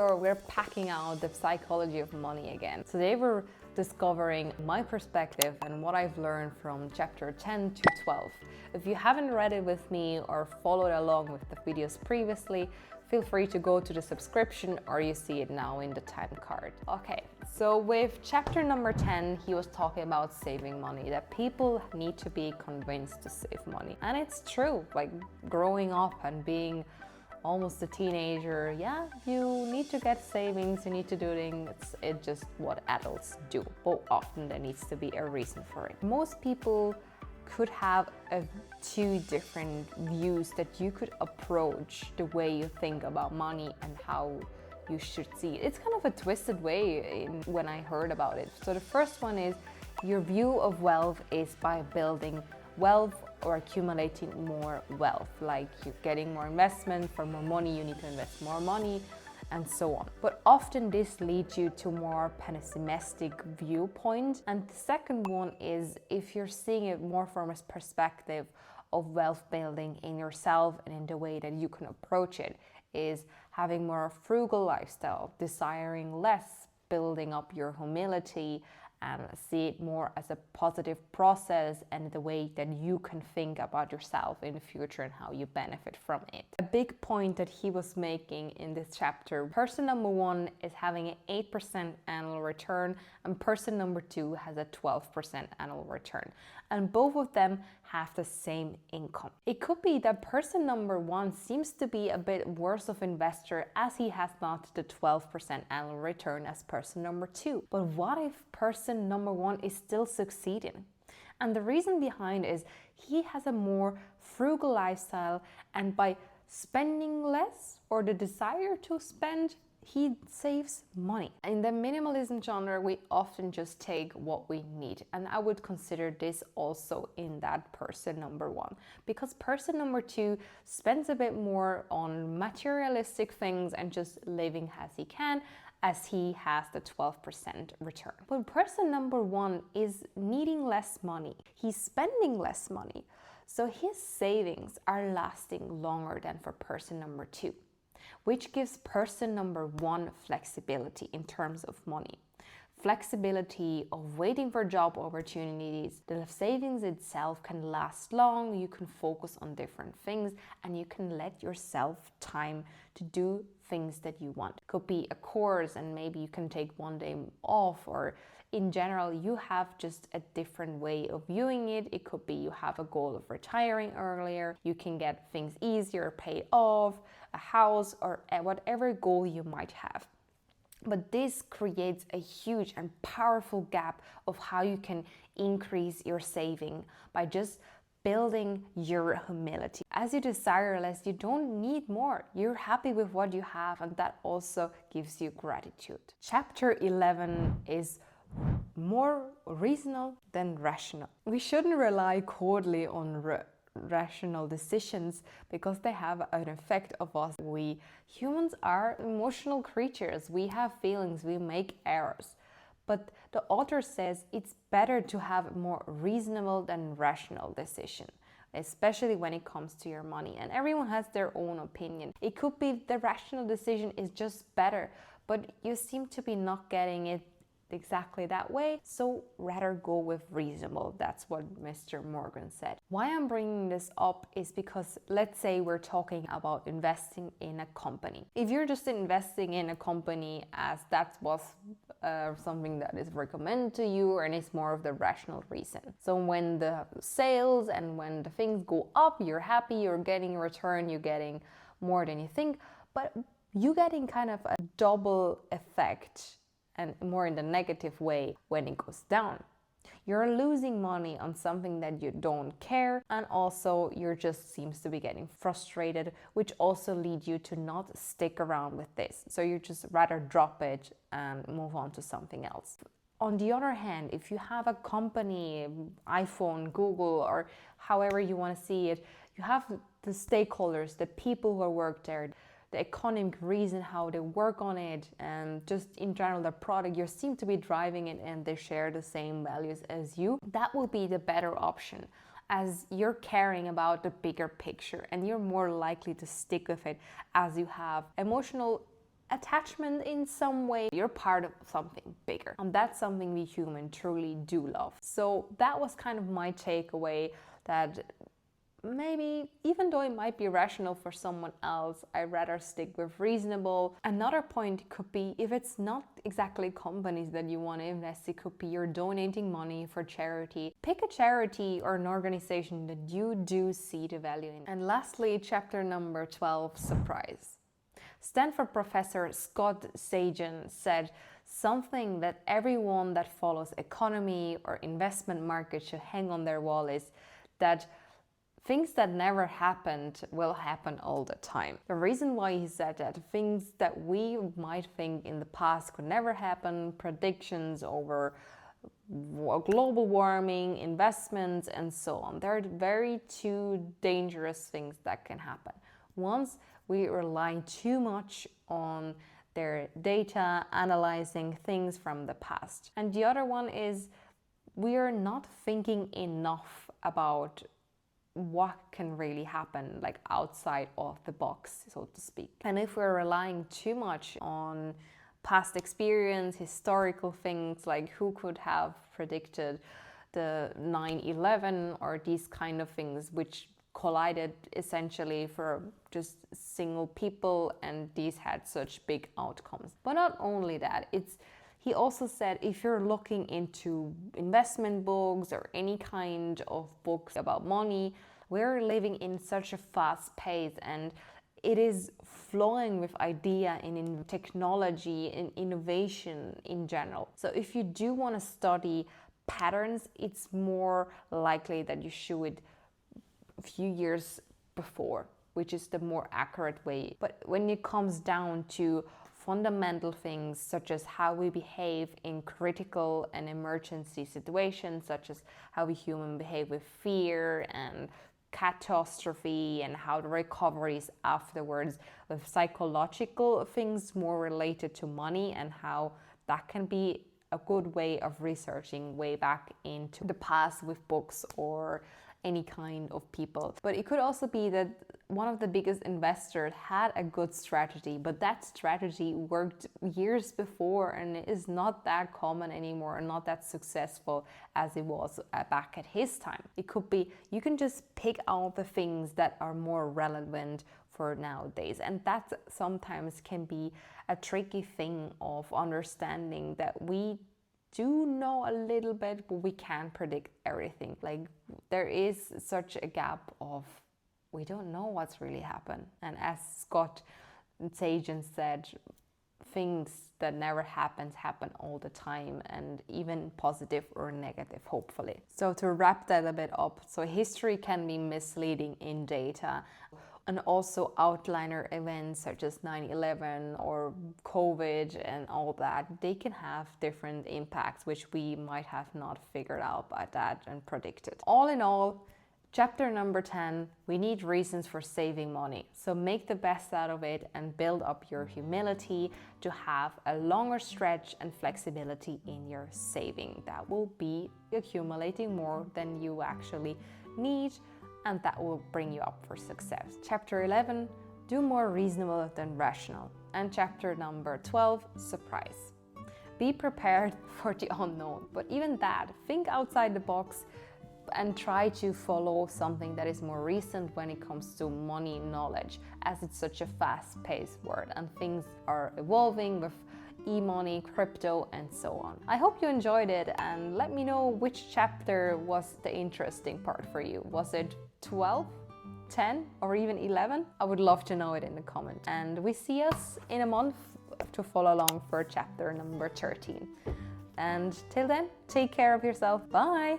Or we're packing out the psychology of money again. Today we're discovering my perspective and what I've learned from chapter 10 to 12. If you haven't read it with me or followed along with the videos previously, feel free to go to the subscription or you see it now in the time card. Okay, so with chapter number 10, he was talking about saving money, that people need to be convinced to save money. And it's true, like growing up and being almost a teenager, yeah, you need to get savings, you need to do things, it's just what adults do. But often there needs to be a reason for it. Most people could have two different views that you could approach the way you think about money and how you should see it. It's kind of a twisted way when I heard about it. So the first one is your view of wealth is by building wealth or accumulating more wealth, like you're getting more investment. For more money you need to invest more money, and so on. But often this leads you to more pessimistic viewpoint. And the second one is if you're seeing it more from a perspective of wealth building in yourself and in the way that you can approach it, is having more frugal lifestyle, desiring less, building up your humility, and see it more as a positive process and the way that you can think about yourself in the future and how you benefit from it. A big point that he was making in this chapter, person number 1 is having an 8% annual return and person number 2 has a 12% annual return. And both of them have the same income. It could be that person number 1 seems to be a bit worse of investor as he has not the 12% annual return as person number 2. But what if person number 1 is still succeeding? And the reason behind is he has a more frugal lifestyle, and by spending less or the desire to spend, he saves money. In the minimalism genre, we often just take what we need, and I would consider this also in that person number 1, because person number 2 spends a bit more on materialistic things and just living as he can, as he has the 12% return. But person number 1 is needing less money. He's spending less money. So his savings are lasting longer than for person number 2, which gives person number 1 flexibility in terms of money. Flexibility of waiting for job opportunities. The savings itself can last long, you can focus on different things, and you can let yourself time to do things that you want. Could be a course and maybe you can take one day off, or in general you have just a different way of viewing it. It could be you have a goal of retiring earlier, you can get things easier, pay off a house, or whatever goal you might have. But this creates a huge and powerful gap of how you can increase your saving by just building your humility. As you desire less, you don't need more. You're happy with what you have, and that also gives you gratitude. Chapter 11 is more reasonable than rational. We shouldn't rely coldly on rational decisions because they have an effect of us. We humans are emotional creatures. We have feelings, we make errors. But the author says it's better to have more reasonable than rational decision, especially when it comes to your money. And everyone has their own opinion. It could be the rational decision is just better, but you seem to be not getting it exactly that way, so rather go with reasonable. That's what Mr. Morgan said. Why I'm bringing this up is because let's say we're talking about investing in a company. If you're just investing in a company as that was something that is recommended to you, and it's more of the rational reason. So when the sales and when the things go up, you're happy, you're getting a return, you're getting more than you think, but you're getting kind of a double effect, and more in the negative way when it goes down. You're losing money on something that you don't care, and also you're just seems to be getting frustrated, which also lead you to not stick around with this. So you just rather drop it and move on to something else. On the other hand, if you have a company, iPhone, Google, or however you want to see it, you have the stakeholders, the people who work there, the economic reason how they work on it, and just in general the product, you seem to be driving it and they share the same values as you. That will be the better option, as you're caring about the bigger picture and you're more likely to stick with it, as you have emotional attachment in some way. You're part of something bigger. And that's something we humans truly do love. So that was kind of my takeaway, that maybe, even though it might be rational for someone else, I'd rather stick with reasonable. Another point could be, if it's not exactly companies that you want to invest, it could be you're donating money for charity. Pick a charity or an organization that you do see the value in. And lastly, chapter number 12, surprise. Stanford professor Scott Sagan said something that everyone that follows economy or investment market should hang on their wall is that things that never happened will happen all the time. The reason why he said that, things that we might think in the past could never happen, predictions over global warming, investments, and so on. There are very two dangerous things that can happen. Once we rely too much on their data, analyzing things from the past. And the other one is we are not thinking enough about what can really happen, like outside of the box, so to speak. And if we're relying too much on past experience, historical things, like who could have predicted the 9/11 or these kind of things, which collided essentially for just single people, and these had such big outcomes. But not only that, he also said if you're looking into investment books or any kind of books about money, we're living in such a fast pace, and it is flowing with idea and in technology and innovation in general. So if you do want to study patterns, it's more likely that you should a few years before, which is the more accurate way. But when it comes down to fundamental things such as how we behave in critical and emergency situations, such as how we humans behave with fear and catastrophe, and how the recoveries afterwards, with psychological things more related to money, and how that can be a good way of researching way back into the past with books or any kind of people. But it could also be that one of the biggest investors had a good strategy, but that strategy worked years before and is not that common anymore and not that successful as it was back at his time. It could be you can just pick out the things that are more relevant for nowadays, and that sometimes can be a tricky thing of understanding, that we do know a little bit, but we can't predict everything. Like, there is such a gap of we don't know what's really happened. And as Scott Sagan said, things that never happen all the time, and even positive or negative, hopefully. So to wrap that a bit up, so history can be misleading in data, and also outliner events such as 9/11 or COVID and all that, they can have different impacts which we might have not figured out by that and predicted. All in all, chapter number 10, we need reasons for saving money. So make the best out of it and build up your humility to have a longer stretch and flexibility in your saving. That will be accumulating more than you actually need, and that will bring you up for success. Chapter 11, do more reasonable than rational. And chapter number 12, surprise. Be prepared for the unknown. But even that, think outside the box and try to follow something that is more recent when it comes to money knowledge, as it's such a fast-paced world and things are evolving with e-money, crypto, and so on. I hope you enjoyed it, and let me know which chapter was the interesting part for you. Was it 12, 10, or even 11? I would love to know it in the comments. And we see us in a month to follow along for chapter number 13. And till then, take care of yourself. Bye!